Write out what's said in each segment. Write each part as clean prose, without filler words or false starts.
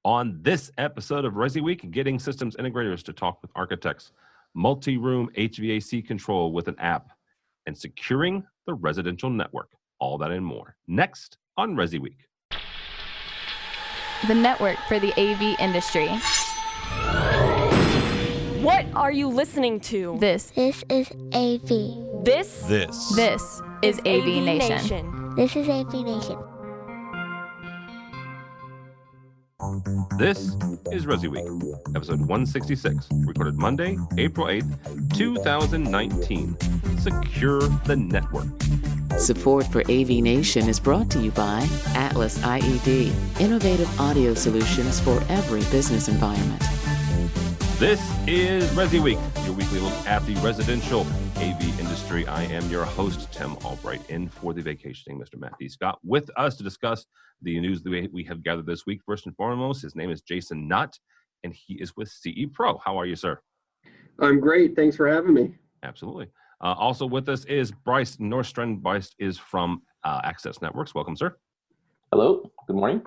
On this episode of ResiWeek, getting systems integrators to talk with architects, multi-room HVAC control with an app, and securing the residential network. All that and more. Next on ResiWeek. The network for the AV industry. What are you listening to? This is AV. This is AVNation. This is AVNation. This is ResiWeek, episode 166, recorded Monday, April 8th, 2019. Secure the network. Support for AVNation is brought to you by Atlas IED, innovative audio solutions for every business environment. This is ResiWeek, your weekly look at the residential AV industry. I am your host, Tim Albright, in for the vacationing Mr. Matt D. Scott. With us to discuss the news that we have gathered this week, first and foremost, his name is Jason Nutt, and he is with CE Pro. How are you, sir? I'm great. Thanks for having me. Absolutely. Also with us is Bryce Norstrand. Bryce is from Access Networks. Welcome, sir. Hello. Good morning.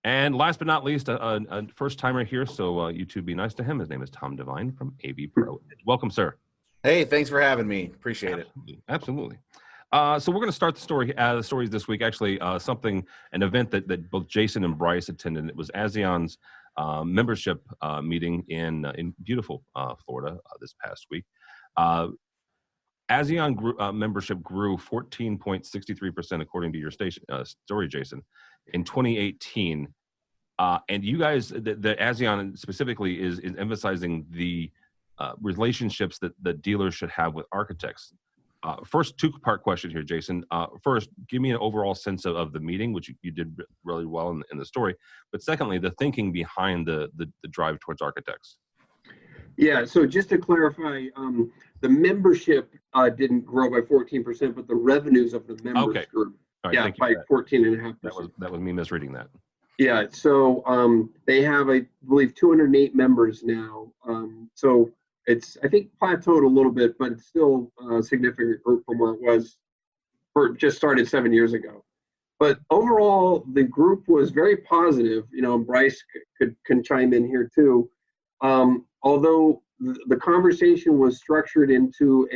And last but not least, a first-timer here, so you two be nice to him. His name is Tom Devine from AV Pro. Welcome, sir. Hey, thanks for having me. Appreciate it. Absolutely. So we're going to start the stories this week. Actually, an event that both Jason and Bryce attended. It was ASEAN's membership meeting in beautiful Florida this past week. ASEAN membership grew 14.63% according to your story, Jason, in 2018. And you guys, the ASEAN specifically is emphasizing the relationships that the dealers should have with architects. First, two-part question here, Jason. First, give me an overall sense of the meeting, which you did really well in the story. But secondly, the thinking behind the drive towards architects. Yeah, so just to clarify, the membership didn't grow by 14%, but the revenues of the members grew. Right, by 14.5%. That was me misreading that. Yeah, so they have, I believe, 208 members now. So it's, I think, plateaued a little bit, but it's still a significant group from where it was, or just started 7 years ago. But overall, the group was very positive. You know, Bryce can chime in here too. Although the conversation was structured into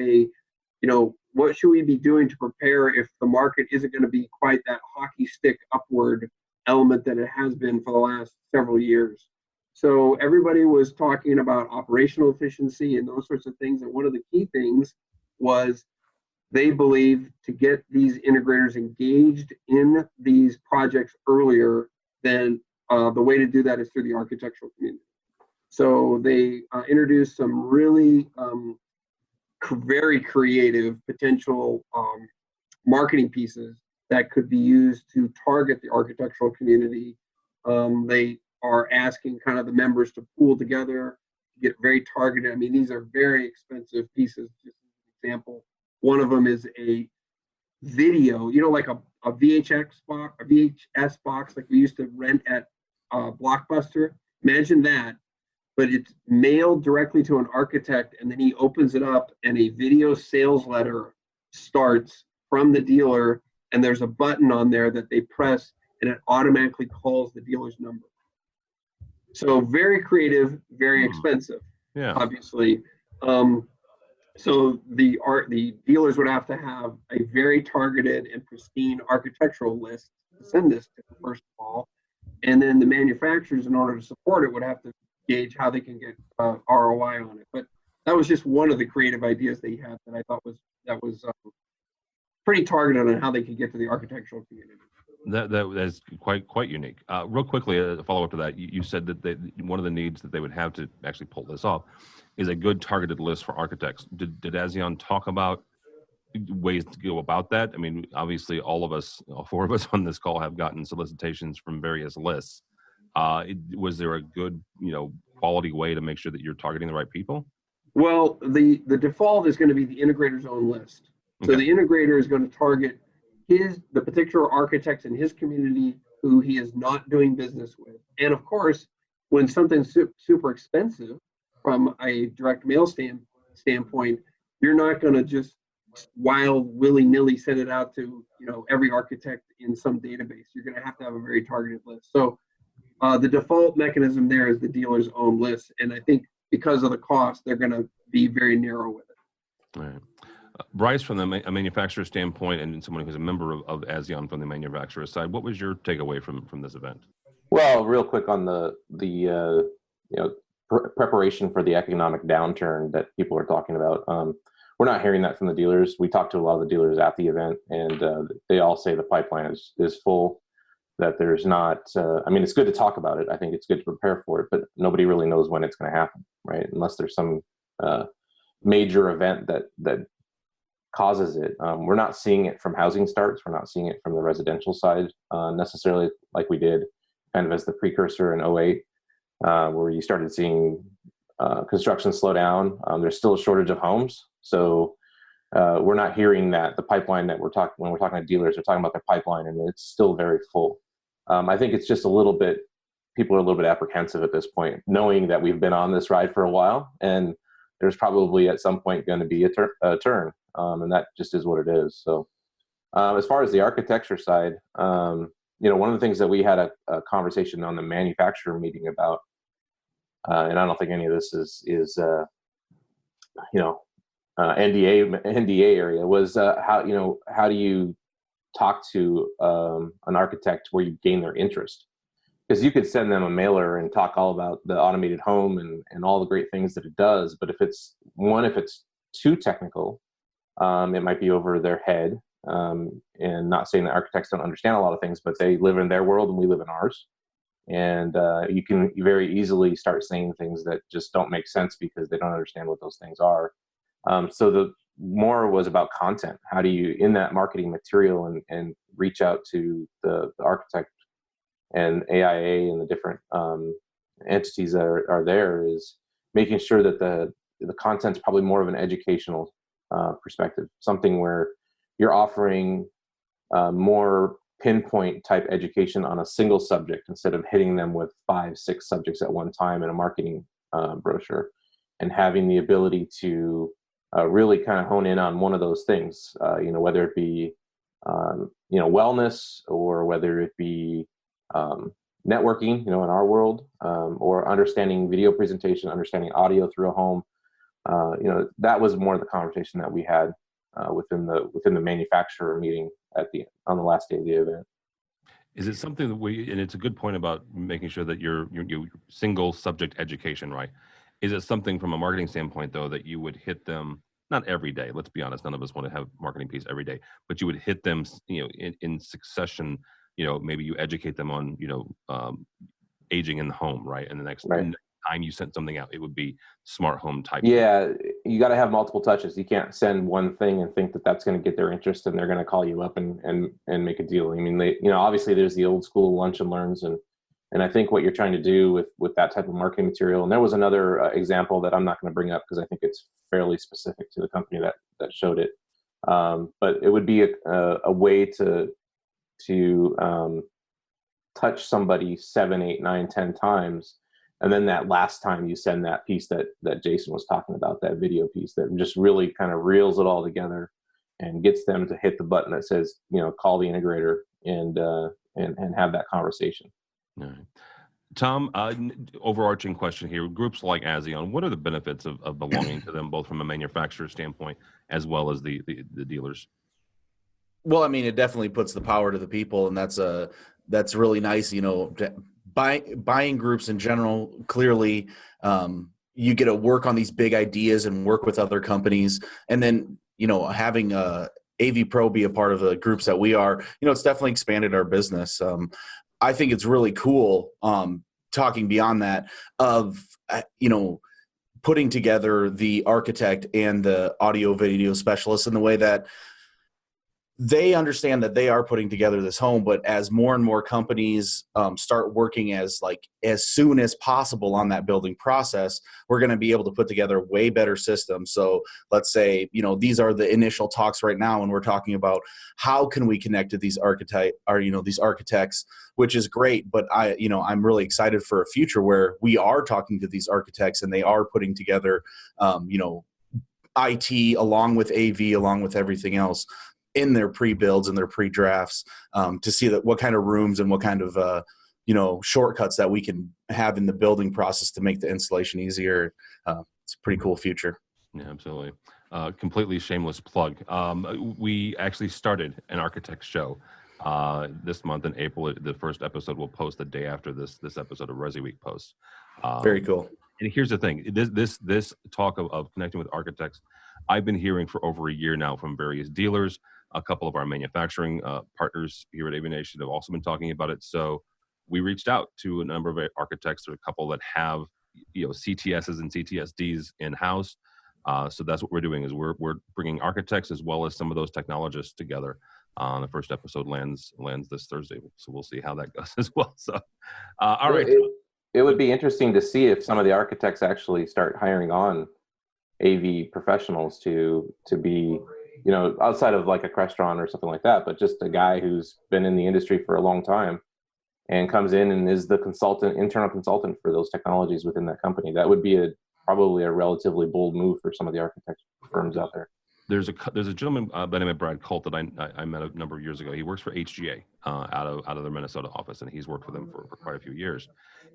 what should we be doing to prepare if the market isn't going to be quite that hockey stick upward element that it has been for the last several years. So everybody was talking about operational efficiency and those sorts of things. And one of the key things was they believe to get these integrators engaged in these projects earlier, then the way to do that is through the architectural community. So they introduced some really very creative potential marketing pieces that could be used to target the architectural community. They are asking kind of the members to pool together, to get very targeted. I mean, these are very expensive pieces. Just as an example, one of them is a video, like a VHS box like we used to rent at Blockbuster. Imagine that. But it's mailed directly to an architect, and then he opens it up, and a video sales letter starts from the dealer, and there's a button on there that they press, and it automatically calls the dealer's number. So very creative, very expensive, obviously. So the dealers would have to have a very targeted and pristine architectural list to send this to, first of all, and then the manufacturers, in order to support it, would have to gauge how they can get ROI on it. But that was just one of the creative ideas they had that I thought was pretty targeted on how they could get to the architectural community. That's quite unique. Real quickly, a follow up to that, you said that one of the needs that they would have to actually pull this off is a good targeted list for architects. Did ASEAN talk about ways to go about that? I mean, obviously, all four of us on this call have gotten solicitations from various lists. Was there a good, quality way to make sure that you're targeting the right people? Well, the default is going to be the integrator's own list. So the integrator is going to target the particular architects in his community who he is not doing business with. And of course, when something's super expensive from a direct mail standpoint, you're not going to just willy-nilly send it out to every architect in some database. You're going to have a very targeted list. So The default mechanism there is the dealer's own list, and I think because of the cost, they're going to be very narrow with it. All right. Bryce, from a manufacturer standpoint, and someone who's a member of ASEAN from the manufacturer side, what was your takeaway from this event? Well, real quick on the preparation for the economic downturn that people are talking about. We're not hearing that from the dealers. We talked to a lot of the dealers at the event, and they all say the pipeline is full. That there's not. It's good to talk about it. I think it's good to prepare for it, but nobody really knows when it's going to happen, right? Unless there's some major event that causes it. We're not seeing it from housing starts. We're not seeing it from the residential side necessarily, like we did kind of as the precursor in 2008, where you started seeing construction slow down. There's still a shortage of homes, so we're not hearing that the pipeline that when we're talking to dealers, they're talking about their pipeline, and it's still very full. I think it's just people are a little bit apprehensive at this point, knowing that we've been on this ride for a while, and there's probably at some point going to be a turn, and that just is what it is. So as far as the architecture side, one of the things that we had a conversation on the manufacturer meeting about, and I don't think any of this is NDA area, was how do you talk to an architect where you gain their interest? Because you could send them a mailer and talk all about the automated home and all the great things that it does, but if it's too technical, it might be over their head. And not saying that architects don't understand a lot of things, but they live in their world and we live in ours. And you can very easily start saying things that just don't make sense because they don't understand what those things are. So the more was about content. How do you, in that marketing material, and reach out to the architect and AIA and the different entities that are there, is making sure that the content's probably more of an educational perspective, something where you're offering more pinpoint type education on a single subject instead of hitting them with 5-6 subjects at one time in a marketing brochure, and having the ability to really kind of hone in on one of those things, whether it be wellness, or whether it be networking, in our world, or understanding video presentation, understanding audio through a home. That was more of the conversation that we had within the manufacturer meeting on the last day of the event. Is it something that and it's a good point about making sure that you're single subject education, right? Is it something from a marketing standpoint, though, that you would hit them, not every day, let's be honest, none of us want to have marketing piece every day, but you would hit them, in succession, maybe you educate them on, aging in the home, right? And the next time you sent something out, it would be smart home type. Yeah, you got to have multiple touches. You can't send one thing and think that that's going to get their interest and they're going to call you up and make a deal. I mean, obviously there's the old school lunch and learns, and I think what you're trying to do with that type of marketing material. And there was another example that I'm not going to bring up because I think it's fairly specific to the company that showed it. But it would be a way to touch somebody 7, 8, 9, 10 times. And then that last time you send that piece that Jason was talking about, that video piece that just really kind of reels it all together and gets them to hit the button that says, call the integrator and have that conversation. All right. Tom, overarching question here, groups like ASEAN, what are the benefits of belonging to them, both from a manufacturer standpoint as well as the dealers? Well, it definitely puts the power to the people, and that's really nice. Buying groups in general, clearly, you get to work on these big ideas and work with other companies, and then having AV Pro be a part of the groups that we are, it's definitely expanded our business. I think it's really cool, talking beyond that, of putting together the architect and the audio video specialist in the way that they understand that they are putting together this home, but as more and more companies start working as soon as possible on that building process, we're going to be able to put together way better systems. So let's say, these are the initial talks right now, and we're talking about how can we connect to these these architects, which is great. But I'm really excited for a future where we are talking to these architects and they are putting together, IT along with AV, along with everything else, in their pre-builds and their pre-drafts, to see that what kind of rooms and what kind of shortcuts that we can have in the building process to make the installation easier. It's a pretty cool future. Yeah, absolutely. Completely shameless plug. We actually started an architect show this month in April. The first episode will post the day after this episode of ResiWeek posts. Very cool. And here's the thing: this talk of connecting with architects, I've been hearing for over a year now from various dealers. A couple of our manufacturing partners here at AVNation have also been talking about it. So we reached out to a number of architects, or a couple that have CTSs and CTSDs in house. So that's what we're doing, is we're bringing architects as well as some of those technologists together. The first episode lands this Thursday, so we'll see how that goes as well. So, all right. It would be interesting to see if some of the architects actually start hiring on AV professionals to be, outside of like a restaurant or something like that, but just a guy who's been in the industry for a long time and comes in and is the internal consultant for those technologies within that company. That would be probably a relatively bold move for some of the architect firms out there. There's a gentleman by the name of Brad Colt that I met a number of years ago. He works for HGA out of their Minnesota office, and he's worked for them for quite a few years.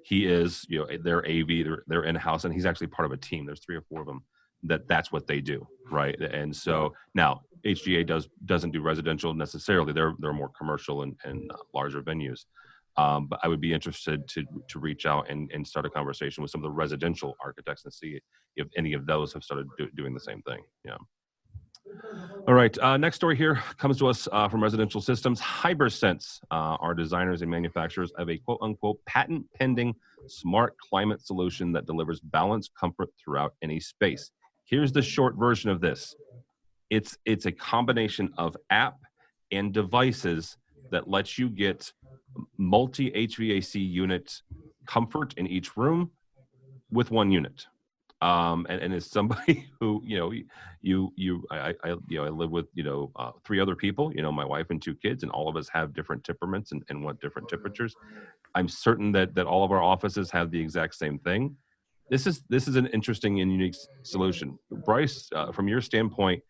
He is, their AV, they're in-house, and he's actually part of a team. There's 3 or 4 of them that's what they do, right? And so now HGA doesn't do residential necessarily. They're more commercial and larger venues. But I would be interested to reach out and start a conversation with some of the residential architects and see if any of those have started doing the same thing. Yeah. All right. Next story here comes to us from Residential Systems. HyberSense are designers and manufacturers of a quote unquote patent pending smart climate solution that delivers balanced comfort throughout any space. Here's the short version of this. It's a combination of app and devices that lets you get multi HVAC unit comfort in each room with one unit. And as somebody who, I live with, 3 other people, my wife and 2 kids, and all of us have different temperaments and want different temperatures. I'm certain that all of our offices have the exact same thing. This is an interesting and unique solution. Bryce, from your standpoint,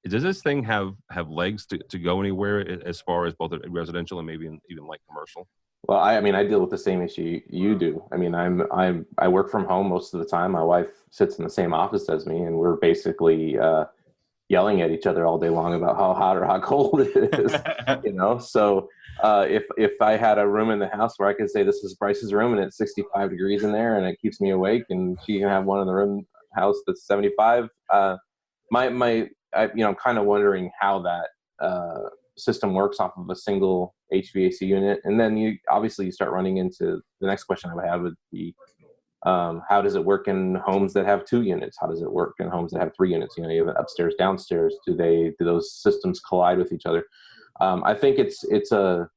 does this thing have legs to go anywhere as far as both residential and maybe even like commercial? Well, I deal with the same issue you do. I work from home most of the time. My wife sits in the same office as me, and we're basically yelling at each other all day long about how hot or how cold it is. So if I had a room in the house where I could say this is Bryce's room and it's 65 degrees in there and it keeps me awake, and she can have one in the house that's 75, I'm kind of wondering how that system works off of a single HVAC unit. And then you start running into the next question I would have would be, how does it work in homes that have 2 units? How does it work in homes that have 3 units? You have upstairs, downstairs. Do those systems collide with each other? I think it's how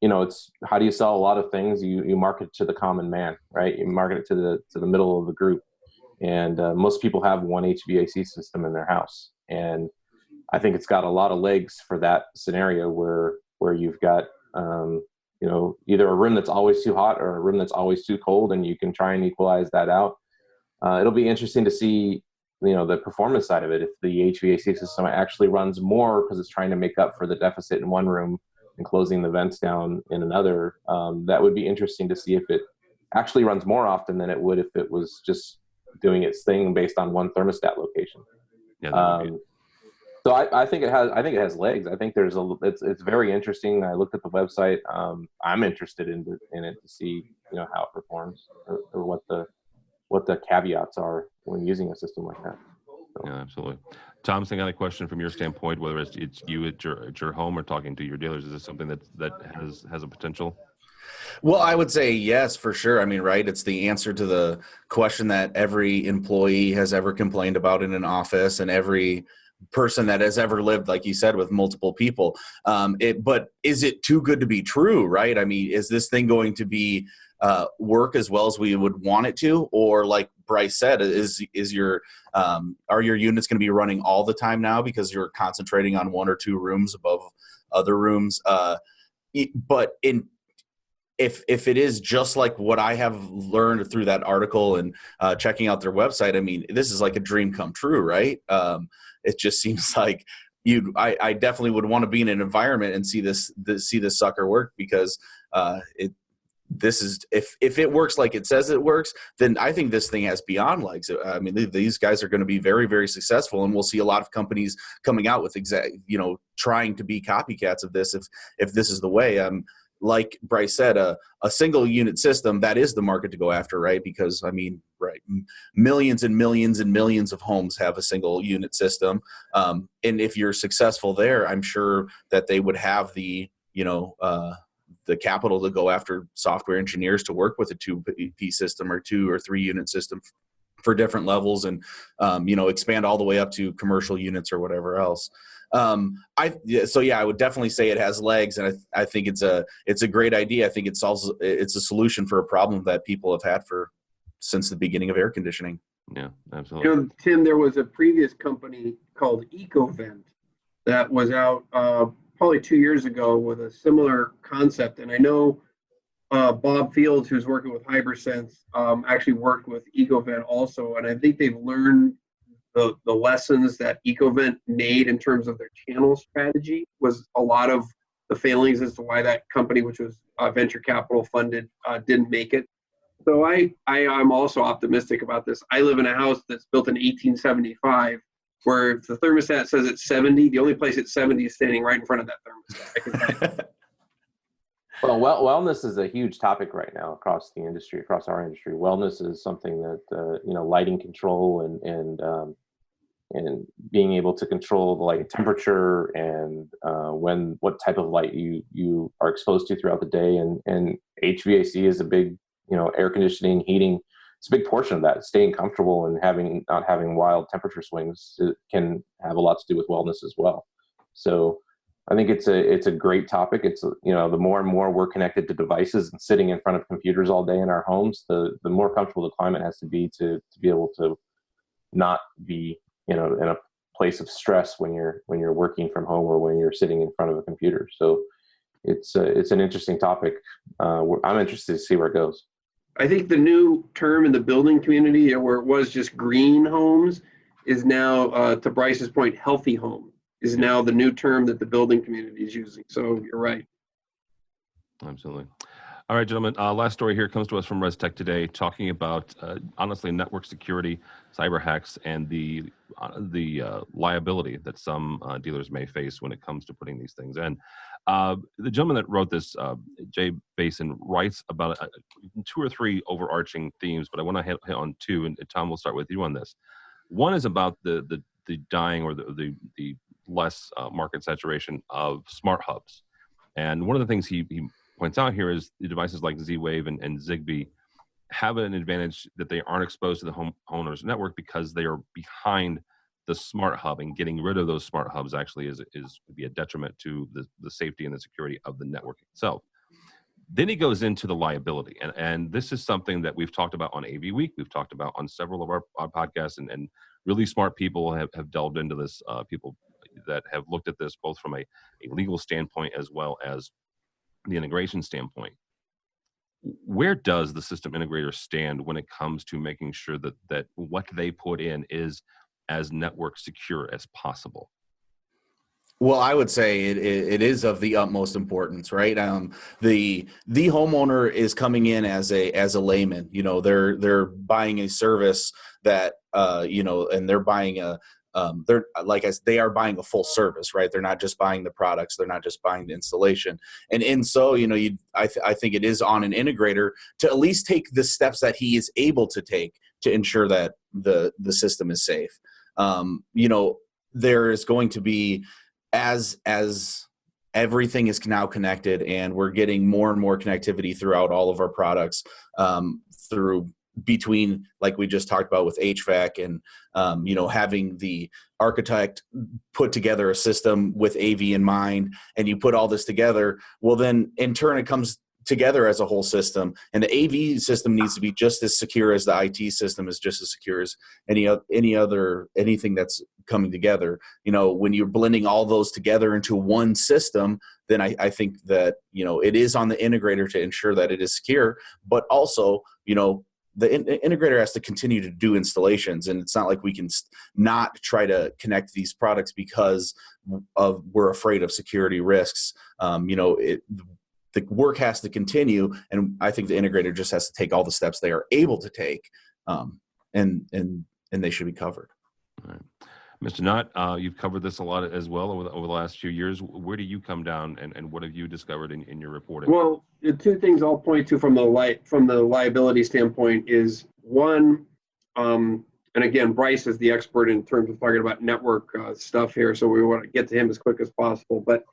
do you sell a lot of things? You market to the common man, right? You market it to the middle of the group. And most people have one HVAC system in their house. And I think it's got a lot of legs for that scenario where you've got, either a room that's always too hot or a room that's always too cold, and you can try and equalize that out. It'll be interesting to see, the performance side of it. If the HVAC system actually runs more because it's trying to make up for the deficit in one room and closing the vents down in another, that would be interesting to see if it actually runs more often than it would if it was just doing its thing based on one thermostat location. Yeah, so I think it has legs. I think it's very interesting. I looked at the website. I'm interested in it to see how it performs or what the caveats are when using a system like that. So. Yeah, absolutely. Tom, I got a question from your standpoint, whether it's you at your home or talking to your dealers. Is this something that has a potential? Well, I would say yes, for sure. Right? It's the answer to the question that every employee has ever complained about in an office, and every person that has ever lived, like you said, with multiple people. But is it too good to be true, right? Is this thing going to be work as well as we would want it to? Or like Bryce said, are your units going to be running all the time now because you're concentrating on 1 or 2 rooms above other rooms? But if it is just like what I have learned through that article and checking out their website, this is like a dream come true, right? It just seems like I definitely would want to be in an environment and see this sucker work, because this is, if it works like it says it works, then I think this thing has beyond legs. I mean, these guys are going to be very, very successful, and we'll see a lot of companies coming out with trying to be copycats of this if this is the way. Like Bryce said, a single unit system, that is the market to go after, right? Because millions and millions and millions of homes have a single unit system. And if you're successful there, I'm sure that they would have the capital to go after software engineers to work with a 2P system or 2 or 3 unit system for different levels, and expand all the way up to commercial units or whatever else. I would definitely say it has legs, and I think it's a great idea. I think it's a solution for a problem that people have had since the beginning of air conditioning. Yeah, absolutely. Tim, there was a previous company called EcoVent that was out probably 2 years ago with a similar concept, and I know Bob Fields, who's working with HyperSense, actually worked with EcoVent also, and I think they've learned the lessons that EcoVent made in terms of their channel strategy was a lot of the failings as to why that company, which was venture capital funded, didn't make it. So I'm also optimistic about this. I live in a house that's built in 1875, where if the thermostat says it's 70, the only place it's 70 is standing right in front of that thermostat. I can tell you. Well, wellness is a huge topic right now across the industry, across our industry. Wellness is something that lighting control and being able to control the light temperature and what type of light you are exposed to throughout the day. And HVAC is a big, air conditioning, heating. It's a big portion of that. Staying comfortable and not having wild temperature swings can have a lot to do with wellness as well. So I think it's a great topic. It's, the more and more we're connected to devices and sitting in front of computers all day in our homes, the more comfortable the climate has to be able to not be, in a place of stress when you're working from home or when you're sitting in front of a computer. So it's an interesting topic. I'm interested to see where it goes. I think the new term in the building community, where it was just green homes, is now, to Bryce's point, healthy home is now the new term that the building community is using. So you're right. Absolutely. All right, gentlemen, last story here comes to us from ResTech today, talking about, honestly, network security, cyber hacks, and the liability that some dealers may face when it comes to putting these things in. The gentleman that wrote this, Jay Basin, writes about 2 or 3 overarching themes, but I want to hit on 2, and Tom, we'll start with you on this. One is about the dying or the less market saturation of smart hubs. And one of the things he points out here is the devices like Z-Wave and Zigbee have an advantage that they aren't exposed to the homeowner's network because they are behind the smart hub, and getting rid of those smart hubs actually would be a detriment to the safety and the security of the network itself. Then he goes into the liability, and this is something that we've talked about on AVWeek. We've talked about on several of our podcasts, and really smart people have delved into this, people that have looked at this both from a legal standpoint as well as the integration standpoint. Where does the system integrator stand when it comes to making sure that what they put in is as network secure as possible? Well, I would say it is of the utmost importance, right? The homeowner is coming in as a layman. They're buying a service that and they're buying they are buying a full service, right? They're not just buying the products. They're not just buying the installation. And so, I think it is on an integrator to at least take the steps that he is able to take to ensure that the system is safe. There is going to be, as everything is now connected and we're getting more and more connectivity throughout all of our products, between, like we just talked about with HVAC and, having the architect put together a system with AV in mind, and you put all this together, well, then in turn it comes together as a whole system, and the AV system needs to be just as secure as the IT system is just as secure as anything that's coming together. When you're blending all those together into one system, then I think that, it is on the integrator to ensure that it is secure, but also, the integrator has to continue to do installations, and it's not like we can not try to connect these products because we're afraid of security risks. the work has to continue, and I think the integrator just has to take all the steps they are able to take, and they should be covered. All right. Mr. Knott, you've covered this a lot as well over the last few years. Where do you come down, and what have you discovered in your reporting? Well, the two things I'll point to from the liability standpoint is one, and again, Bryce is the expert in terms of talking about network stuff here, so we want to get to him as quick as possible. But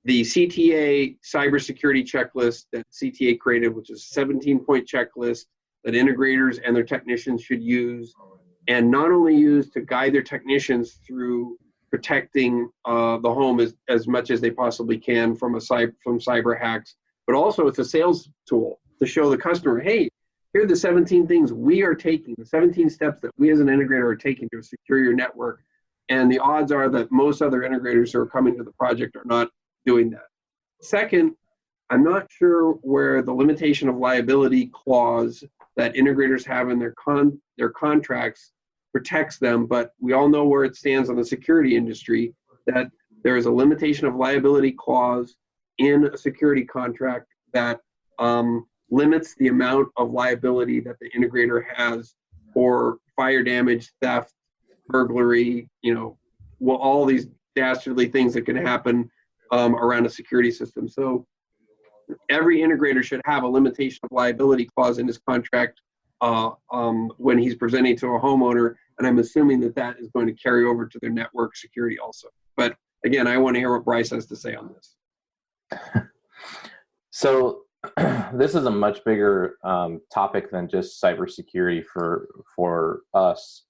the CTA cybersecurity checklist that CTA created, which is a 17-point checklist that integrators and their technicians should use, and not only use to guide their technicians through protecting the home as much as they possibly can from cyber hacks, but also it's a sales tool to show the customer, hey, here are the 17 things we are taking, the 17 steps that we as an integrator are taking to secure your network. And the odds are that most other integrators who are coming to the project are not doing that. Second, I'm not sure where the limitation of liability clause that integrators have in their contracts protects them, but we all know where it stands on the security industry, that there is a limitation of liability clause in a security contract that limits the amount of liability that the integrator has for fire damage, theft, burglary, all these dastardly things that can happen around a security system. So every integrator should have a limitation of liability clause in his contract when he's presenting to a homeowner, and I'm assuming that is going to carry over to their network security also. But again, I want to hear what Bryce has to say on this. So this is a much bigger topic than just cybersecurity for us.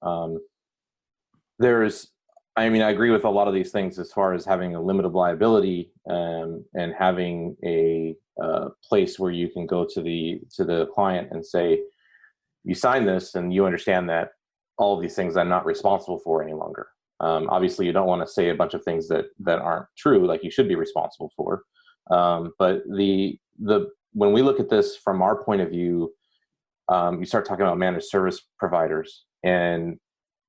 I agree with a lot of these things as far as having a limit of liability and having a place where you can go to the client and say, you sign this and you understand that all of these things I'm not responsible for any longer. Obviously, you don't want to say a bunch of things that aren't true, like you should be responsible for. But when we look at this from our point of view, you start talking about managed service providers, and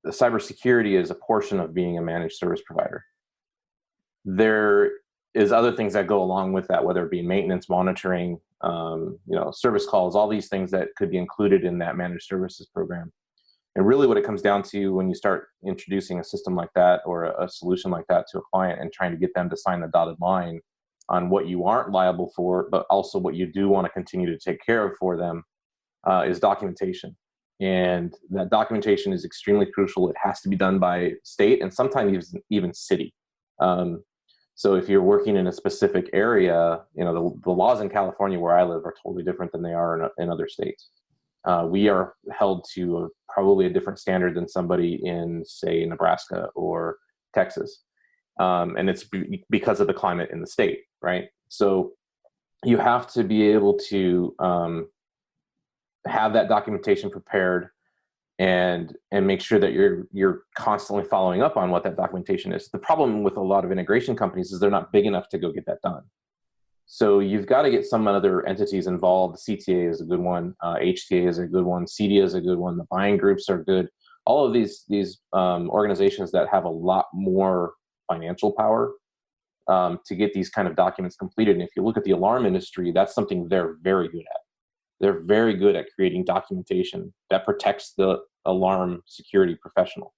the cybersecurity is a portion of being a managed service provider. There is other things that go along with that, whether it be maintenance, monitoring, service calls, all these things that could be included in that managed services program. And really what it comes down to when you start introducing a system like that or a solution like that to a client and trying to get them to sign the dotted line on what you aren't liable for, but also what you do want to continue to take care of for them, is documentation. And that documentation is extremely crucial. It has to be done by state and sometimes even city. So if you're working in a specific area, the laws in California where I live are totally different than they are in other states. We are held to probably a different standard than somebody in, say, Nebraska or Texas. And it's because of the climate in the state, right? So you have to be able to have that documentation prepared and make sure that you're constantly following up on what that documentation is. The problem with a lot of integration companies is they're not big enough to go get that done. So you've got to get some other entities involved. The CTA is a good one. HTA is a good one. CDIA is a good one. The buying groups are good. All of these organizations that have a lot more financial power to get these kind of documents completed. And if you look at the alarm industry, that's something they're very good at. They're very good at creating documentation that protects the alarm security professional.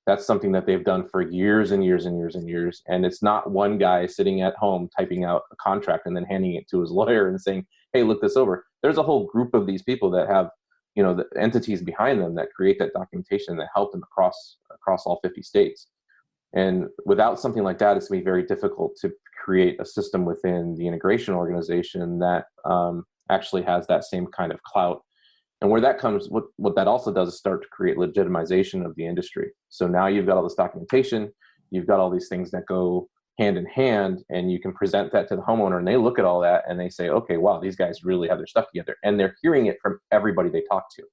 That's something that they've done for years and years and years and years. And it's not one guy sitting at home typing out a contract and then handing it to his lawyer and saying, hey, look this over. There's a whole group of these people that have, the entities behind them that create that documentation that help them across all 50 states. And without something like that, it's going to be very difficult to create a system within the integration organization that actually has that same kind of clout. And where that comes, what that also does is start to create legitimization of the industry. So now you've got all this documentation, you've got all these things that go hand in hand, and you can present that to the homeowner, and they look at all that and they say, okay, wow, these guys really have their stuff together. And they're hearing it from everybody they talk to.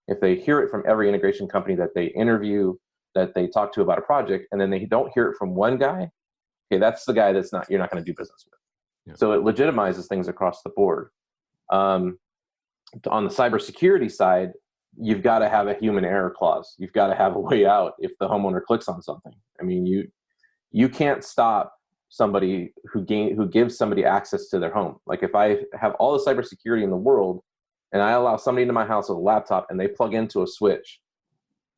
If they hear it from every integration company that they interview, that they talk to about a project, and then they don't hear it from one guy, okay, that's the guy you're not going to do business with. Yeah. So it legitimizes things across the board. On the cybersecurity side, you've got to have a human error clause. You've got to have a way out if the homeowner clicks on something. You can't stop somebody who gives somebody access to their home. Like if I have all the cybersecurity in the world and I allow somebody into my house with a laptop and they plug into a switch,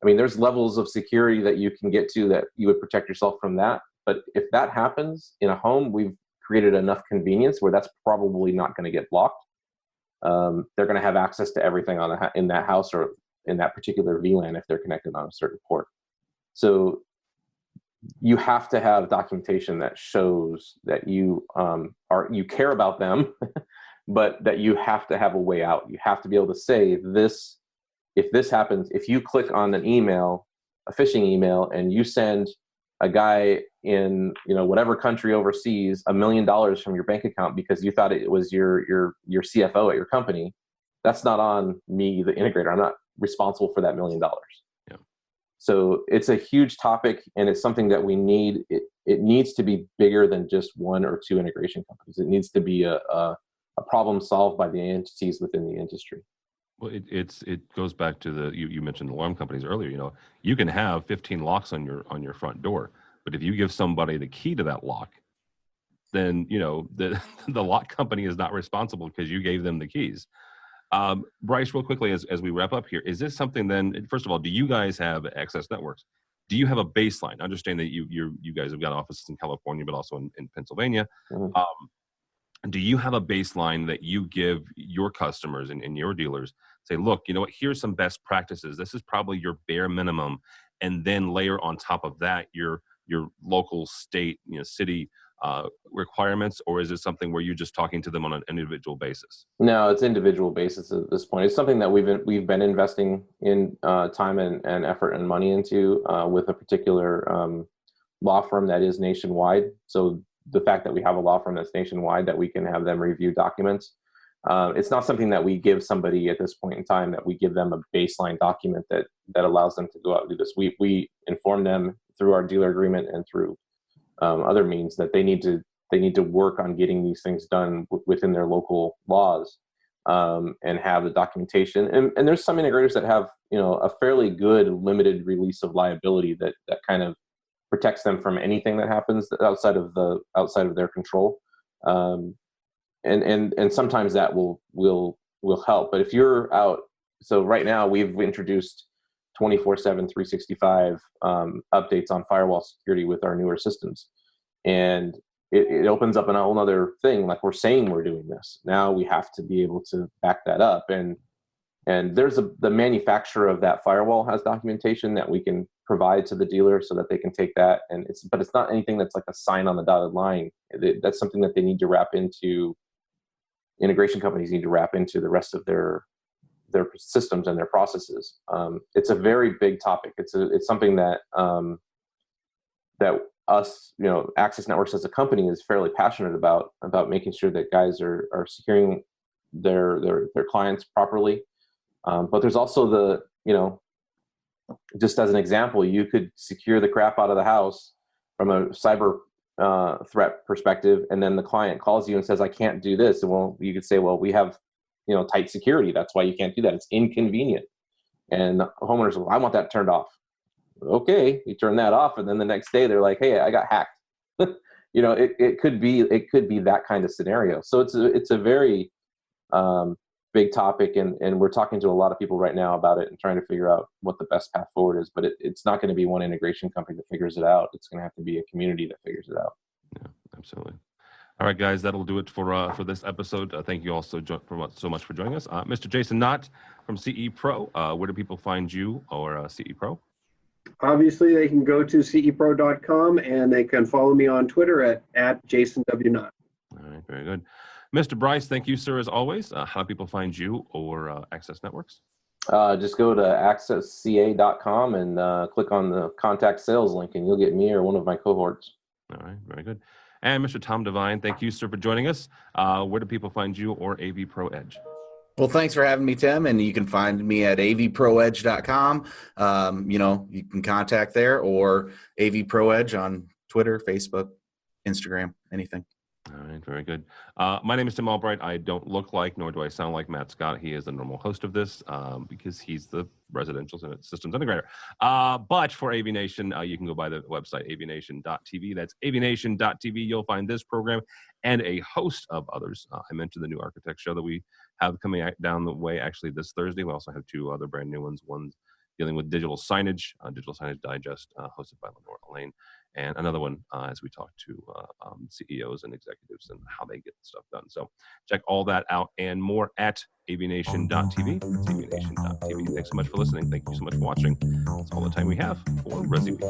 I mean, there's levels of security that you can get to that you would protect yourself from that. But if that happens in a home, we've created enough convenience where that's probably not going to get blocked. They're going to have access to everything in that house or in that particular VLAN if they're connected on a certain port. So you have to have documentation that shows that you care about them, but that you have to have a way out. You have to be able to say this. If this happens, if you click on an email, a phishing email, and you send a guy in whatever country overseas $1 million from your bank account because you thought it was your CFO at your company, that's not on me, the integrator. I'm not responsible for that $1 million. Yeah. So it's a huge topic, and it's something that we need. It needs to be bigger than just one or two integration companies. It needs to be a problem solved by the entities within the industry. Well, it goes back to you mentioned alarm companies earlier. You can have 15 locks on your front door, but if you give somebody the key to that lock, then the lock company is not responsible because you gave them the keys. Bryce, real quickly as we wrap up here, is this something then? First of all, do you guys have Access Networks? Do you have a baseline? Understand that you guys have got offices in California, but also in Pennsylvania. Mm-hmm. Do you have a baseline that you give your customers and your dealers? Say, look, here's some best practices. This is probably your bare minimum, and then layer on top of that your local, state, city requirements, or is it something where you're just talking to them on an individual basis? No, it's individual basis at this point. It's something that we've been investing in time and effort and money into with a particular law firm that is nationwide. So the fact that we have a law firm that's nationwide, that we can have them review documents. It's not something that we give somebody at this point in time, that we give them a baseline document that allows them to go out and do this. We inform them through our dealer agreement and through other means that they need to work on getting these things done within their local laws and have the documentation. And there's some integrators that have a fairly good limited release of liability that kind of protects them from anything that happens outside of their control, and sometimes that will help. But if you're out, so right now we've introduced 24/7, 365 updates on firewall security with our newer systems, and it opens up a whole other thing. Like, we're saying we're doing this, now we have to be able to back that up, and there's the manufacturer of that firewall has documentation that we can provide to the dealer so that they can take that. But it's not anything that's like a sign on the dotted line. That's something that they need to wrap into. Integration companies need to wrap into the rest of their systems and their processes. It's a very big topic. It's something that that us, Access Networks as a company is fairly passionate about making sure that guys are securing their clients properly. But there's also just as an example, you could secure the crap out of the house from a cyber threat perspective, and then the client calls you and says, I can't do this. And well, you could say, well, we have tight security, that's why you can't do that. It's inconvenient. And homeowners, well, I want that turned off. Okay, you turn that off, and then the next day they're like, hey, I got hacked. It could be that kind of scenario. So it's a very big topic, and we're talking to a lot of people right now about it and trying to figure out what the best path forward is. But it's not going to be one integration company that figures it out. It's going to have to be a community that figures it out. Yeah, absolutely. All right, guys, that'll do it for this episode. Thank you all so much for joining us. Mr. Jason Knott from CE Pro, where do people find you or CE Pro? Obviously, they can go to cepro.com, and they can follow me on Twitter at JasonWKnott. All right, very good. Mr. Bryce, thank you, sir, as always. How do people find you or Access Networks? Just go to accessca.com and click on the contact sales link, and you'll get me or one of my cohorts. All right, very good. And Mr. Tom Devine, thank you, sir, for joining us. Where do people find you or AV Pro Edge? Well, thanks for having me, Tim. And you can find me at avproedge.com. You can contact there, or AV Pro Edge on Twitter, Facebook, Instagram, anything. All right, very good. My name is Tim Albright. I don't look like, nor do I sound like Matt Scott. He is the normal host of this because he's the residential systems integrator. But for AVNation, you can go by the website, avnation.tv. That's avnation.tv. You'll find this program and a host of others. I mentioned the new architect show that we have coming down the way actually this Thursday. We also have 2 other brand new ones. One's dealing with digital signage, Digital Signage Digest, hosted by Lenore Elaine. And another one as we talk to CEOs and executives and how they get stuff done. So check all that out and more at avnation.tv. That's avnation.tv. Thanks so much for listening. Thank you so much for watching. That's all the time we have for ResiWeek.